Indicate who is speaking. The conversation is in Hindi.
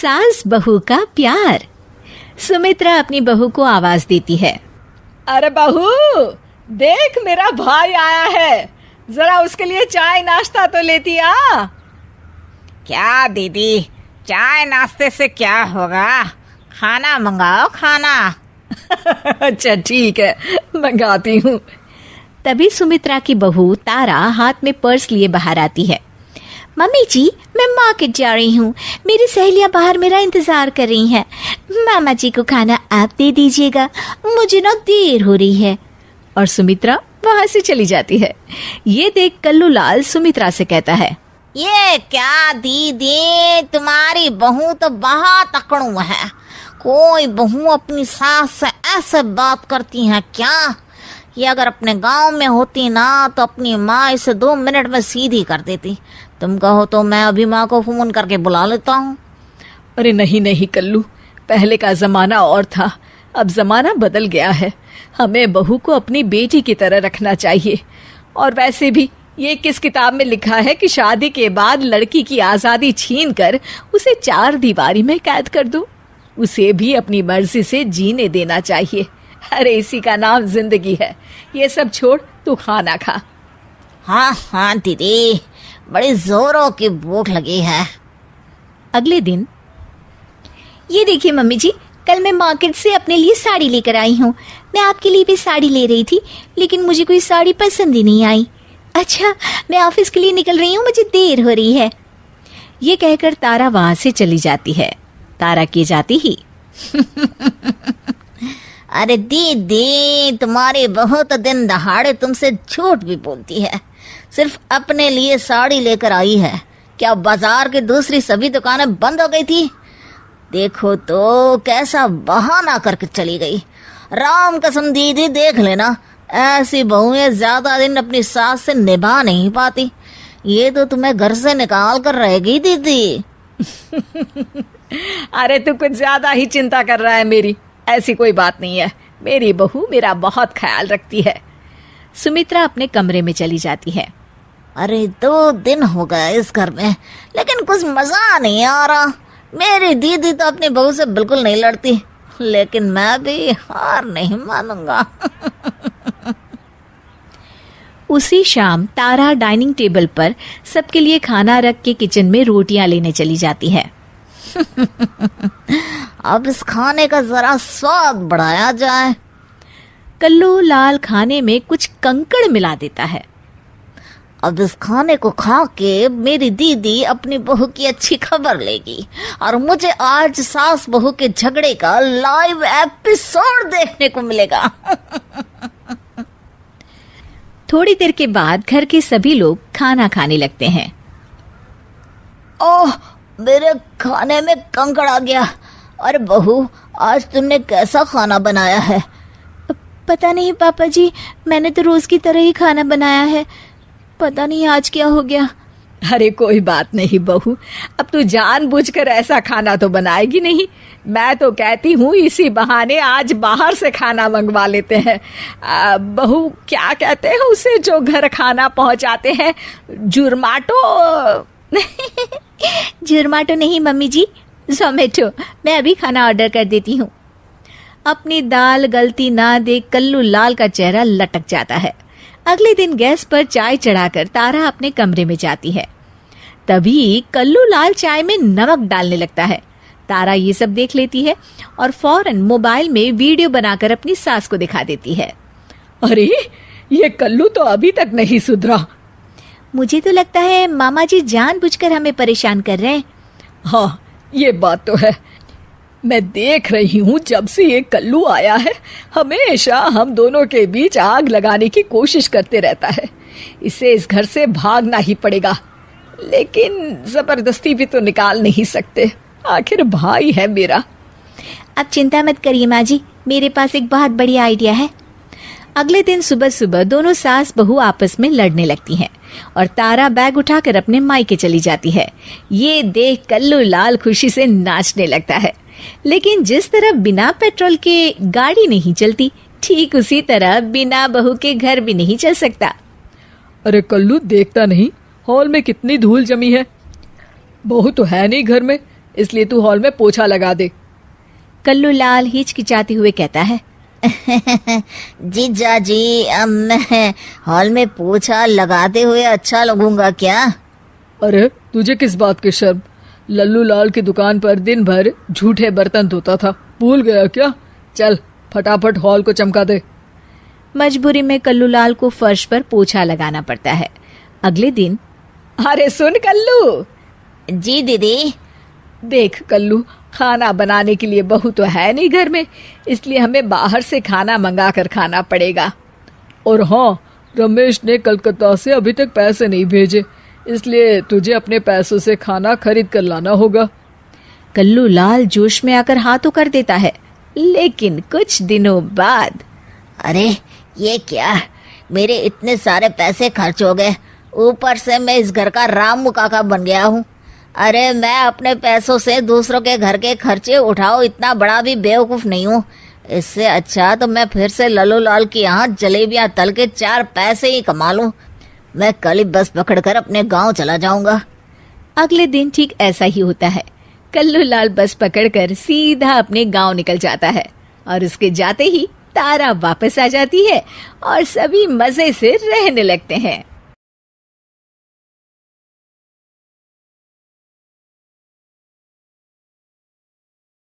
Speaker 1: सास बहू का प्यार। सुमित्रा अपनी बहू को आवाज देती है।
Speaker 2: अरे बहू, देख मेरा भाई आया है, जरा उसके लिए चाय नाश्ता तो लेती आ।
Speaker 3: क्या दीदी, चाय नाश्ते से क्या होगा, खाना मंगाओ खाना।
Speaker 2: अच्छा ठीक है, मंगाती हूँ।
Speaker 1: तभी सुमित्रा की बहू तारा हाथ में पर्स लिए बाहर आती है। मम्मी जी, मैं मार्केट जा रही हूँ, मेरी सहेलियाँ बाहर मेरा इंतजार कर रही हैं। मामा जी को खाना आप दे दीजिएगा, मुझे ना देर हो रही है। और सुमित्रा वहां से चली जाती है। ये देख कल्लू लाल सुमित्रा से कहता है,
Speaker 3: ये क्या दीदी, तुम्हारी बहू तो बहुत अकड़ू है। कोई बहू अपनी सास से ऐसे बात करती है क्या? ये अगर अपने गांव में होती ना तो अपनी माँ इसे 2 मिनट में सीधी कर देती। तुम कहो तो मैं अभी माँ को फोन करके बुला लेता हूँ।
Speaker 2: अरे नहीं नहीं कल्लू, पहले का जमाना और था, अब जमाना बदल गया है। हमें बहू को अपनी बेटी की तरह रखना चाहिए। और वैसे भी ये किस किताब में लिखा है कि शादी के बाद लड़की की आज़ादी छीन कर उसे 4 दीवारी में कैद कर दो? उसे भी अपनी मर्जी से जीने देना चाहिए। अरे इसी का नाम जिंदगी है। ये सब छोड़, तू खाना खा।
Speaker 3: हाँ हाँ दीदी, बड़ी जोरों की भूख लगी है।
Speaker 1: अगले दिन, ये देखिए मम्मी जी, कल मैं मार्केट से अपने लिए साड़ी लेकर आई हूँ। मैं आपके लिए भी साड़ी ले रही थी, लेकिन मुझे कोई साड़ी पसंद ही नहीं आई। अच्छा, मैं ऑफिस के लिए निकल रही हूँ, मुझे देर हो रही है। ये कहकर तारा वहां से चली जाती है। तारा के जाती ही
Speaker 3: अरे दीदी, तुम्हारी बहू तो दिन दहाड़े तुमसे झूठ भी बोलती है। सिर्फ अपने लिए साड़ी लेकर आई है। क्या बाजार की दूसरी सभी दुकानें बंद हो गई थी? देखो तो कैसा बहाना करके चली गई। राम कसम दीदी, देख लेना, ऐसी बहुएं ज्यादा दिन अपनी सास से निभा नहीं पाती। ये तो तुम्हें घर से निकाल कर रहेगी दीदी।
Speaker 2: अरे तू कुछ ज्यादा ही चिंता कर रहा है मेरी। ऐसी कोई बात नहीं है, मेरी बहू मेरा बहुत ख्याल रखती है।
Speaker 1: सुमित्रा अपने कमरे में चली जाती है।
Speaker 3: अरे 2 दिन हो गए इस घर में, लेकिन कुछ मजा नहीं आ रहा। मेरी दीदी तो अपनी बहू से बिल्कुल नहीं लड़ती, लेकिन मैं भी हार नहीं मानूंगा।
Speaker 1: उसी शाम तारा डाइनिंग टेबल पर सबके लिए खाना रख के किचन में रोटियां लेने चली जाती है।
Speaker 3: अब इस खाने का जरा स्वाद बढ़ाया जाए।
Speaker 1: कल्लू लाल खाने में कुछ कंकड़ मिला देता है।
Speaker 3: अब इस खाने को खा के मेरी दीदी अपनी बहू की अच्छी खबर लेगी और मुझे आज सास बहू के झगड़े का लाइव एपिसोड देखने को मिलेगा।
Speaker 1: थोड़ी देर के बाद घर के सभी लोग खाना खाने लगते हैं।
Speaker 3: ओह, मेरे खाने में कंकड़ आ गया। अरे बहू, आज तुमने कैसा खाना बनाया है?
Speaker 1: पता नहीं पापा जी, मैंने तो रोज की तरह ही खाना बनाया है। पता नहीं आज क्या हो गया।
Speaker 2: अरे कोई बात नहीं बहू, अब तू जानबूझकर ऐसा खाना तो बनाएगी नहीं। मैं तो कहती हूँ इसी बहाने आज बाहर से खाना मंगवा लेते हैं। बहू, क्या कहते हैं उसे जो घर खाना पहुँचाते हैं? जुर्माटो?
Speaker 1: जुर्माटो नहीं मम्मी जी, जोमेटो। मैं अभी खाना ऑर्डर कर देती हूँ। अपनी दाल गलती ना देख कल्लू लाल का चेहरा लटक जाता है। अगले दिन गैस पर चाय चढ़ाकर तारा अपने कमरे में जाती है। तभी कल्लू लाल चाय में नमक डालने लगता है। तारा ये सब देख लेती है और फौरन मोबाइल में वीडियो बनाकर अपनी सास को दिखा देती है।
Speaker 2: अरे ये कल्लू तो अभी तक नहीं सुधरा।
Speaker 1: मुझे तो लगता है मामा जी जानबूझकर हमें परेशान कर रहे हैं।
Speaker 2: हाँ, ये बात तो है। मैं देख रही हूँ जब से ये कल्लू आया है, हमेशा हम दोनों के बीच आग लगाने की कोशिश करते रहता है। इसे इस घर से भागना ही पड़ेगा, लेकिन जबरदस्ती भी तो निकाल नहीं सकते। आखिर भाई है मेरा।
Speaker 1: अब चिंता मत करिए माँ जी, मेरे पास एक बहुत बढ़िया आइडिया है। अगले दिन सुबह सुबह दोनों सास बहू आपस में लड़ने लगती हैं और तारा बैग उठाकर अपने मायके चली जाती है। ये देख कल्लू लाल खुशी से नाचने लगता है। लेकिन जिस तरह बिना पेट्रोल के गाड़ी नहीं चलती, ठीक उसी तरह बिना बहू के घर भी नहीं चल सकता।
Speaker 2: अरे कल्लू, देखता नहीं हॉल में कितनी धूल जमी है? बहू तो है नहीं घर में, इसलिए तू हॉल में पोछा लगा दे।
Speaker 1: कल्लू लाल हिचकिचाते हुए कहता है,
Speaker 3: जीजा जी, अब मैं हॉल में पोछा लगाते हुए अच्छा लगूंगा क्या?
Speaker 2: अरे तुझे किस बात की शर्म? लल्लू लाल की दुकान पर दिन भर झूठे बर्तन धोता था, भूल गया क्या? चल फटाफट हॉल को चमका दे।
Speaker 1: मजबूरी में कल्लू लाल को फर्श पर पोछा लगाना पड़ता है। अगले दिन,
Speaker 2: अरे सुन कल्लू।
Speaker 3: जी दीदी।
Speaker 2: देख कल्लू, खाना बनाने के लिए बहू तो है नहीं घर में, इसलिए हमें बाहर से खाना मंगा कर खाना पड़ेगा। और हाँ, रमेश ने कलकत्ता से अभी तक पैसे नहीं भेजे, इसलिए तुझे अपने पैसों से खाना खरीद कर लाना होगा।
Speaker 1: कल्लू लाल जोश में आकर हाँ तो कर देता है, लेकिन कुछ दिनों बाद,
Speaker 3: अरे ये क्या, मेरे इतने सारे पैसे खर्च हो गए, ऊपर से मैं इस घर का रामू काका बन गया हूँ। अरे मैं अपने पैसों से दूसरों के घर के खर्चे उठाओ, इतना बड़ा भी बेवकूफ नहीं हूँ। इससे अच्छा तो मैं फिर से लल्लू लाल के यहाँ जलेबियाँ तल के 4 पैसे ही कमा लूं। मैं कल ही बस पकड़कर अपने गांव चला जाऊंगा।
Speaker 1: अगले दिन ठीक ऐसा ही होता है। कल्लू लाल बस पकड़कर सीधा अपने गांव निकल जाता है और उसके जाते ही तारा वापस आ जाती है और सभी मजे से रहने लगते हैं।